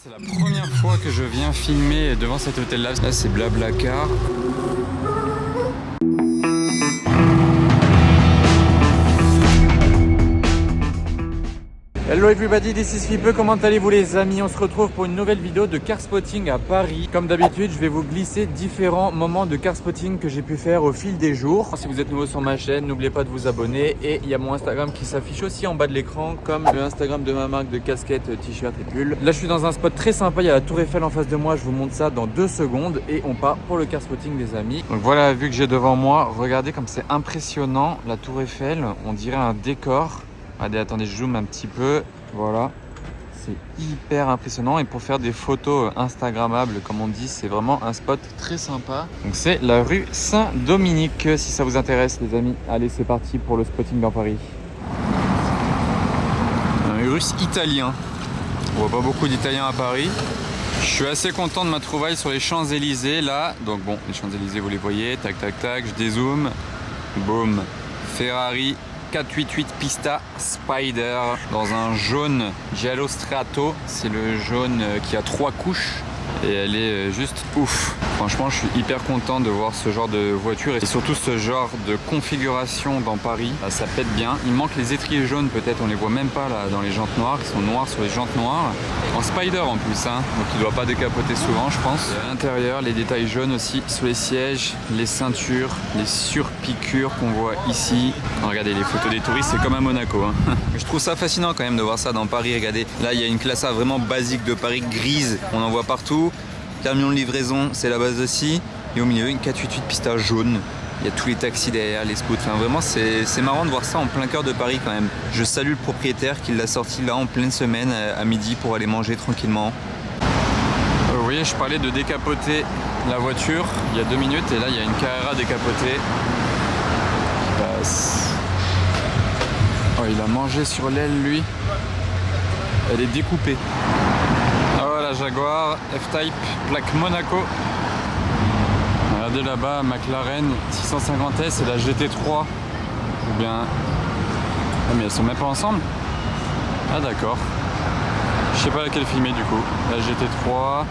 C'est la première fois que je viens filmer devant cet hôtel-là. Là, c'est Blablacar. Hello everybody, this is Philippe. Comment allez-vous les amis? On se retrouve pour une nouvelle vidéo de car spotting à Paris. Comme d'habitude, je vais vous glisser différents moments de car spotting que j'ai pu faire au fil des jours. Si vous êtes nouveau sur ma chaîne, n'oubliez pas de vous abonner. Et il y a mon Instagram qui s'affiche aussi en bas de l'écran, comme le Instagram de ma marque de casquettes, t-shirts et pulls. Là, je suis dans un spot très sympa. Il y a la Tour Eiffel en face de moi. Je vous montre ça dans 2 secondes. Et on part pour le car spotting des amis. Donc voilà la vue que j'ai devant moi. Regardez comme c'est impressionnant. La Tour Eiffel, on dirait un décor. Allez, attendez, je zoome un petit peu. Voilà, c'est hyper impressionnant. Et pour faire des photos instagrammables, comme on dit, c'est vraiment un spot très sympa. Donc c'est la rue Saint-Dominique, si ça vous intéresse les amis. Allez, c'est parti pour le spotting dans Paris. Un russe italien. On voit pas beaucoup d'Italiens à Paris. Je suis assez content de ma trouvaille sur les Champs-Élysées là. Donc bon, les Champs-Élysées, vous les voyez. Tac, tac, tac, je dézoome. Boum. Ferrari 488 Pista Spider dans un jaune Giallo Strato. C'est le jaune qui a 3 couches et elle est juste ouf. Franchement, je suis hyper content de voir ce genre de voiture et surtout ce genre de configuration dans Paris. Ça pète bien. Il manque les étriers jaunes peut-être, on les voit même pas là dans les jantes noires. Ils sont noirs sur les jantes noires. En Spider en plus, hein. Donc il doit pas décapoter souvent je pense. Et à l'intérieur, les détails jaunes aussi sur les sièges, les ceintures, les surpiqûres qu'on voit ici. Regardez les photos des touristes, c'est comme à Monaco, hein. Je trouve ça fascinant quand même de voir ça dans Paris. Regardez, là il y a une classe A vraiment basique de Paris, grise, on en voit partout. Camion de livraison, c'est la base aussi. Et au milieu, une 488 Pista jaune. Il y a tous les taxis derrière, les scouts. Enfin, vraiment, c'est marrant de voir ça en plein cœur de Paris quand même. Je salue le propriétaire qui l'a sorti là en pleine semaine à midi pour aller manger tranquillement. Vous voyez, je parlais de décapoter la voiture il y a 2 minutes. Et là, il y a une Carrera décapotée qui passe. Oh, il a mangé sur l'aile, lui. Elle est découpée. Jaguar F-Type, plaque Monaco. Regardez là-bas, McLaren 650S et la GT3. Ou bien... Ah mais elles sont même pas ensemble. Ah d'accord. Je sais pas laquelle filmer du coup. La GT3,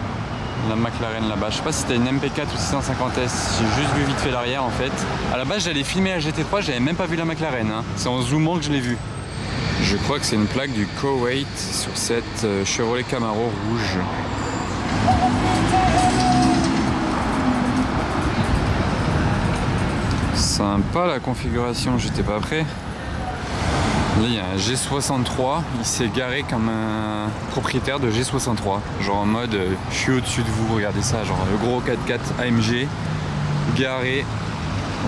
la McLaren là-bas. Je sais pas si c'était une MP4 ou 650S. J'ai juste vu vite fait l'arrière en fait. À la base j'allais filmer la GT3, j'avais même pas vu la McLaren, hein. C'est en zoomant que je l'ai vue. Je crois que c'est une plaque du Koweït sur cette Chevrolet Camaro rouge. Sympa la configuration, j'étais pas prêt. Là il y a un G63, il s'est garé comme un propriétaire de G63. Genre en mode je suis au-dessus de vous, regardez ça, genre le gros 4x4 AMG garé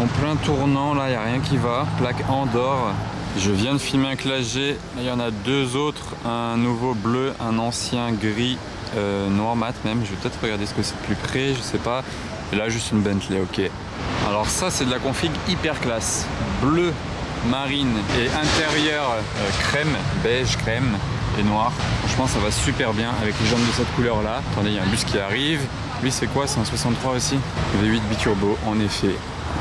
en plein tournant, là il n'y a rien qui va, plaque Andorre. Je viens de filmer un Classe G, il y en a 2 autres, un nouveau bleu, un ancien gris, noir mat même. Je vais peut-être regarder ce que c'est de plus près, je sais pas. Et là juste une Bentley, ok. Alors ça c'est de la config hyper classe. Bleu, marine et intérieur crème, beige crème et noir. Franchement ça va super bien avec les jambes de cette couleur là. Attendez, il y a un bus qui arrive. Lui c'est quoi? C'est un 63 aussi. V8 biturbo en effet.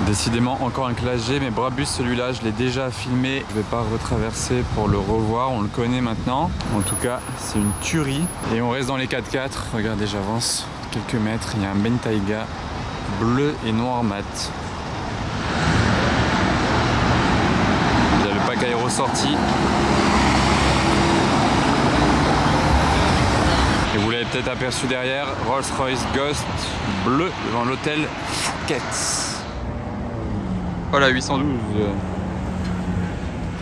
Décidément encore un Classe G, mais Brabus celui-là je l'ai déjà filmé, je vais pas retraverser pour le revoir, on le connaît maintenant. En tout cas c'est une tuerie. Et on reste dans les 4x4, regardez j'avance quelques mètres, il y a un Bentayga bleu et noir mat. Il y a le pack aéro sorti. Et vous l'avez peut-être aperçu derrière, Rolls-Royce Ghost bleu devant l'hôtel Fouquet's. Voilà 812.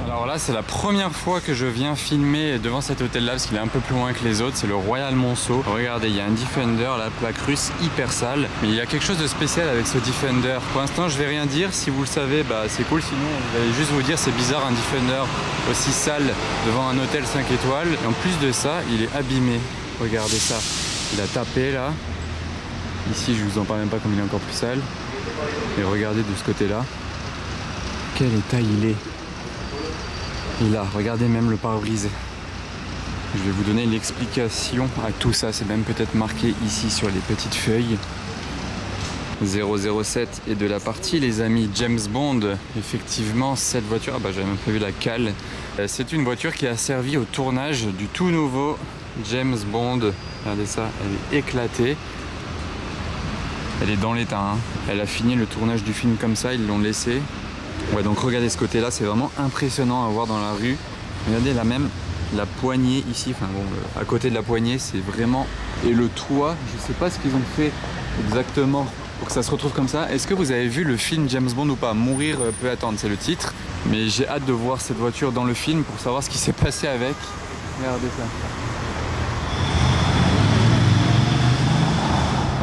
Alors là c'est la première fois que je viens filmer devant cet hôtel là parce qu'il est un peu plus loin que les autres, c'est le Royal Monceau. Regardez, il y a un Defender, la plaque russe hyper sale, mais il y a quelque chose de spécial avec ce Defender. Pour l'instant je vais rien dire, si vous le savez bah c'est cool, sinon je vais juste vous dire c'est bizarre un Defender aussi sale devant un hôtel 5 étoiles. Et en plus de ça il est abîmé, regardez ça, il a tapé là. Ici je vous en parle même pas comme il est encore plus sale. Et regardez de ce côté là. Quel état il est. Et là, regardez même le pare-brise. Je vais vous donner l'explication à tout ça. C'est même peut-être marqué ici sur les petites feuilles. 007 est de la partie, les amis. James Bond, effectivement, cette voiture, ah bah j'avais même pas vu la cale. C'est une voiture qui a servi au tournage du tout nouveau James Bond. Regardez ça, elle est éclatée. Elle est dans l'état, hein. Elle a fini le tournage du film comme ça, ils l'ont laissé. Ouais, donc regardez ce côté-là, c'est vraiment impressionnant à voir dans la rue. Regardez là même, la poignée ici, enfin bon, à côté de la poignée, c'est vraiment... Et le toit, je sais pas ce qu'ils ont fait exactement pour que ça se retrouve comme ça. Est-ce que vous avez vu le film James Bond ou pas? Mourir peut attendre, c'est le titre. Mais j'ai hâte de voir cette voiture dans le film pour savoir ce qui s'est passé avec. Regardez ça.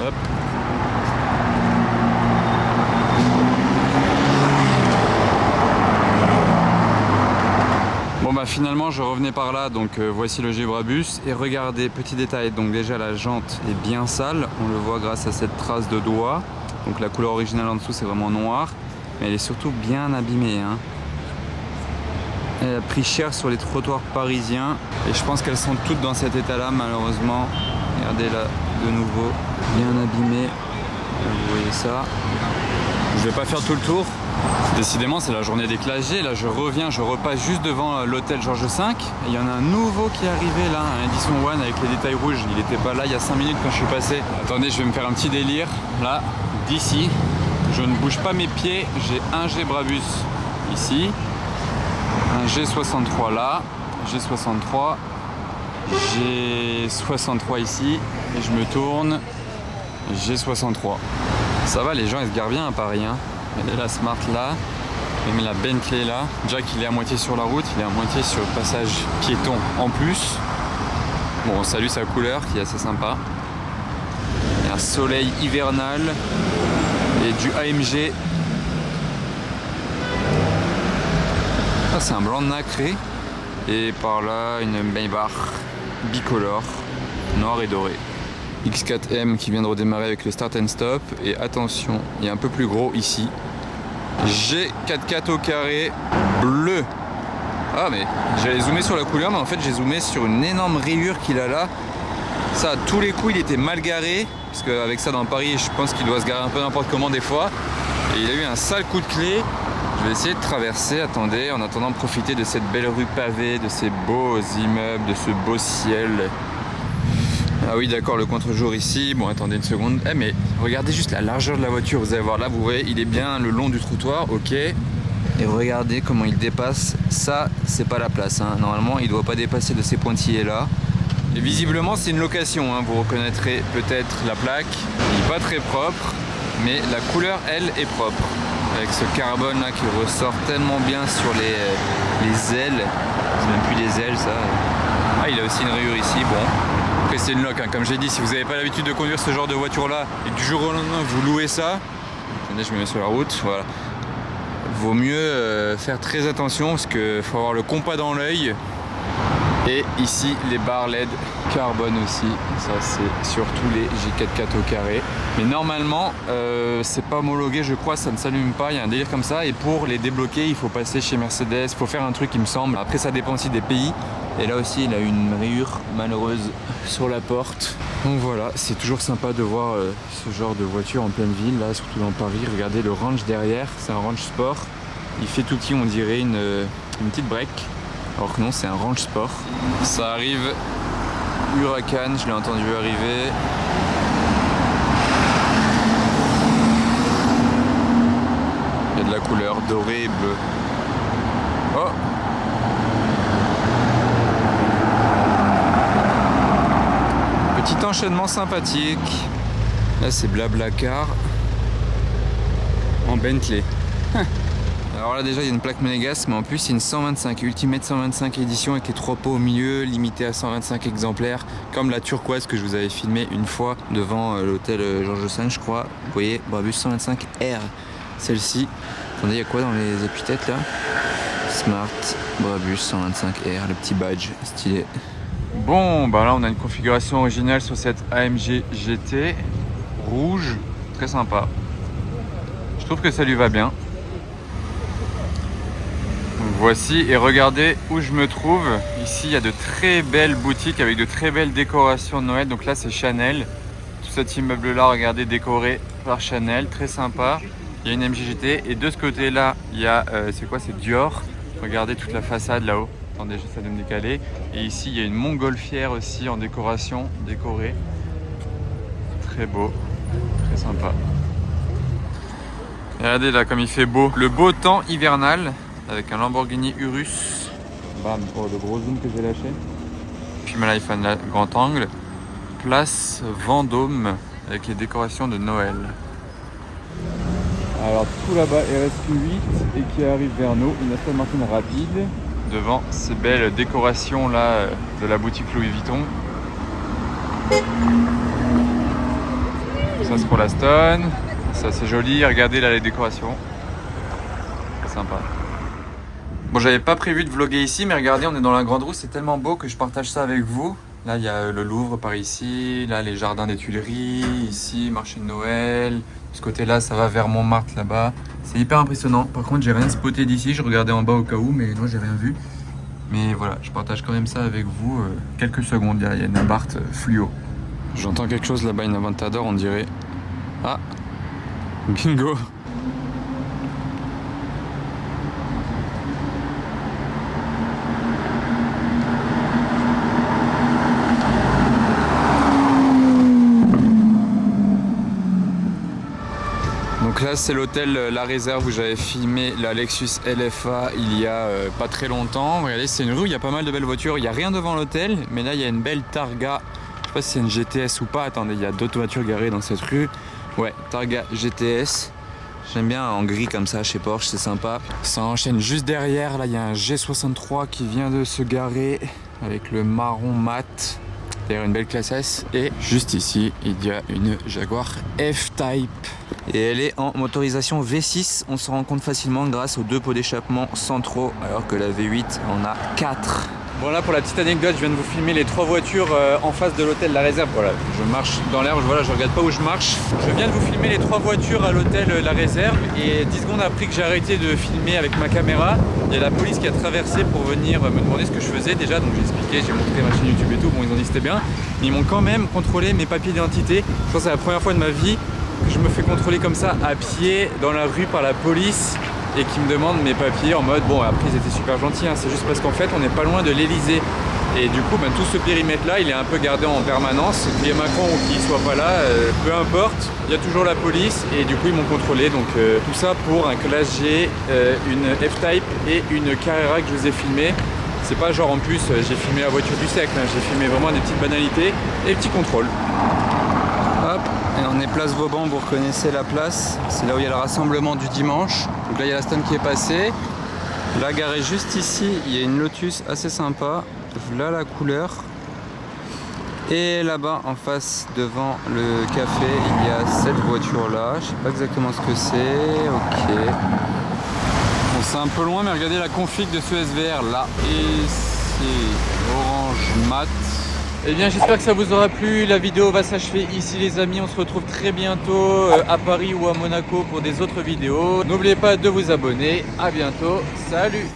Hop. Bon bah finalement je revenais par là, donc voici le Jeep Brabus et regardez, petit détail, donc déjà la jante est bien sale, on le voit grâce à cette trace de doigt, donc la couleur originale en dessous c'est vraiment noir, mais elle est surtout bien abîmée, hein. Elle a pris cher sur les trottoirs parisiens et je pense qu'elles sont toutes dans cet état là malheureusement. Regardez là de nouveau, bien abîmée, vous voyez ça. Je vais pas faire tout le tour. Décidément, c'est la journée des classes G. Là, je reviens, je repasse juste devant l'hôtel Georges V. Et il y en a un nouveau qui est arrivé là, un Edison One avec les détails rouges. Il n'était pas là il y a 5 minutes quand je suis passé. Attendez, je vais me faire un petit délire. Là, d'ici, je ne bouge pas mes pieds. J'ai un G Brabus ici, un G63 là, G63, G63 ici. Et je me tourne, G63. Ça va, les gens ils se garent bien à Paris, hein. Il y a la Smart là, même la Bentley là. Jack il est à moitié sur la route, il est à moitié sur le passage piéton en plus. Bon, on salue sa couleur qui est assez sympa. Il y a un soleil hivernal et du AMG. Ah, c'est un blanc nacré. Et par là, une Maybach bicolore, noir et doré. X4M qui vient de redémarrer avec le start and stop. Et attention, il y a un peu plus gros ici. G44 au carré, bleu. Ah mais j'allais zoomer sur la couleur, mais en fait j'ai zoomé sur une énorme rayure qu'il a là. Ça, à tous les coups, il était mal garé. Parce qu'avec ça dans Paris, je pense qu'il doit se garer un peu n'importe comment des fois. Et il a eu un sale coup de clé. Je vais essayer de traverser, attendez, en attendant de profiter de cette belle rue pavée, de ces beaux immeubles, de ce beau ciel. Ah oui d'accord, le contre-jour ici, bon attendez une seconde. Eh mais regardez juste la largeur de la voiture, vous allez voir là, vous voyez, il est bien le long du trottoir, ok. Et regardez comment il dépasse, ça c'est pas la place, hein. Normalement il doit pas dépasser de ces pointillés là. Et visiblement c'est une location, hein. Vous reconnaîtrez peut-être la plaque, il n'est pas très propre, mais la couleur elle est propre. Avec ce carbone là qui ressort tellement bien sur les ailes, c'est même plus des ailes ça. Ah il a aussi une rayure ici, bon. Après c'est une loc, hein. Comme j'ai dit, si vous n'avez pas l'habitude de conduire ce genre de voiture là et que du jour au lendemain vous louez ça, attendez je me mets sur la route, voilà. Vaut mieux faire très attention parce qu'il faut avoir le compas dans l'œil. Et ici les barres LED carbone aussi, ça c'est sur tous les G44 au carré. Mais normalement c'est pas homologué je crois, ça ne s'allume pas, il y a un délire comme ça. Et pour les débloquer il faut passer chez Mercedes, il faut faire un truc il me semble. Après ça dépend aussi des pays. Et là aussi il a une rayure malheureuse sur la porte. Donc voilà, c'est toujours sympa de voir ce genre de voiture en pleine ville, là surtout dans Paris. Regardez le range derrière, c'est un range sport. Il fait tout petit, on dirait une petite break. Alors que non, c'est un range sport. Ça arrive, Huracan, je l'ai entendu arriver. Il y a de la couleur dorée et bleue. Oh! Petit enchaînement sympathique. Là, c'est Blablacar en Bentley. Alors là déjà il y a une plaque monégasque, mais en plus c'est une 125, Ultimate 125 édition avec les 3 pots au milieu, limitée à 125 exemplaires, comme la turquoise que je vous avais filmé une fois devant l'hôtel Georges V je crois. Vous voyez, Brabus 125R, celle-ci. Attendez, il y a quoi dans les épithètes là? Smart, Brabus 125R, le petit badge stylé. Bon, bah là on a une configuration originale sur cette AMG GT, rouge, très sympa. Je trouve que ça lui va bien. Voici, et regardez où je me trouve. Ici il y a de très belles boutiques avec de très belles décorations de Noël. Donc là c'est Chanel. Tout cet immeuble là, regardez, décoré par Chanel, très sympa. Il y a une MG GT et de ce côté là il y a, c'est quoi, c'est Dior. Regardez toute la façade là-haut. Attendez, j'essaie de me décaler. Et ici, il y a une montgolfière aussi en décoration, décorée. Très beau, très sympa. Et regardez là comme il fait beau. Le beau temps hivernal avec un Lamborghini Urus. Bam, oh, le gros zoom que j'ai lâché. Puis mon iPhone là, grand angle. Place Vendôme avec les décorations de Noël. Alors tout là-bas RSQ8 et qui arrive vers nous, une Aston Martin rapide. Devant ces belles décorations là de la boutique Louis Vuitton. Ça c'est pour la Stone. Ça c'est joli, regardez là les décorations. C'est sympa. Bon, j'avais pas prévu de vlogger ici, mais regardez, on est dans la Grande Roue, c'est tellement beau que je partage ça avec vous. Là, il y a le Louvre par ici, là les jardins des Tuileries, ici marché de Noël. De ce côté-là, ça va vers Montmartre là-bas. C'est hyper impressionnant. Par contre, j'ai rien spoté d'ici, je regardais en bas au cas où, mais non, j'ai rien vu. Mais voilà, je partage quand même ça avec vous. Quelques secondes, il y a une Abarth fluo. J'entends quelque chose là-bas, une Aventador, on dirait. Ah, bingo. Donc là c'est l'hôtel La Réserve où j'avais filmé la Lexus LFA il y a pas très longtemps. Regardez, c'est une rue où il y a pas mal de belles voitures. Il n'y a rien devant l'hôtel, mais là il y a une belle Targa. Je sais pas si c'est une GTS ou pas. Attendez, il y a d'autres voitures garées dans cette rue. Ouais, Targa GTS. J'aime bien en gris comme ça chez Porsche, c'est sympa. Ça enchaîne juste derrière. Là il y a un G63 qui vient de se garer avec le marron mat. D'ailleurs une belle classe S. Et juste ici, il y a une Jaguar F-Type. Et elle est en motorisation V6. On se rend compte facilement grâce aux deux pots d'échappement centraux, alors que la V8 en a 4. Bon là pour la petite anecdote, je viens de vous filmer les 3 voitures en face de l'hôtel La Réserve. Voilà, je marche dans l'herbe, voilà, je regarde pas où je marche. Je viens de vous filmer les 3 voitures à l'hôtel La Réserve et 10 secondes après que j'ai arrêté de filmer avec ma caméra, il y a la police qui a traversé pour venir me demander ce que je faisais déjà. Donc j'ai expliqué, j'ai montré ma chaîne YouTube et tout, bon ils ont dit c'était bien. Mais ils m'ont quand même contrôlé mes papiers d'identité. Je pense que c'est la première fois de ma vie que je me fais contrôler comme ça à pied dans la rue par la police. Et qui me demandent mes papiers en mode bon après ils étaient super gentils hein, c'est juste parce qu'en fait on n'est pas loin de l'Elysée et du coup tout ce périmètre là il est un peu gardé en permanence, qu'il y ait Macron ou qu'il soit pas là, peu importe, il y a toujours la police et du coup ils m'ont contrôlé donc tout ça pour un Classe G, une F-Type et une Carrera que je vous ai filmé. C'est pas genre en plus j'ai filmé la voiture du siècle, hein, j'ai filmé vraiment des petites banalités et petits contrôles. Hop, et on est place Vauban, vous reconnaissez la place, c'est là où il y a le rassemblement du dimanche. Donc là il y a la Stone qui est passée. Là garé juste ici, il y a une Lotus assez sympa. Là la couleur. Et là-bas en face devant le café, il y a cette voiture là. Je sais pas exactement ce que c'est. Ok. Bon c'est un peu loin mais regardez la config de ce SVR là. Et c'est orange mat. Eh bien j'espère que ça vous aura plu, la vidéo va s'achever ici les amis, on se retrouve très bientôt à Paris ou à Monaco pour des autres vidéos. N'oubliez pas de vous abonner, à bientôt, salut!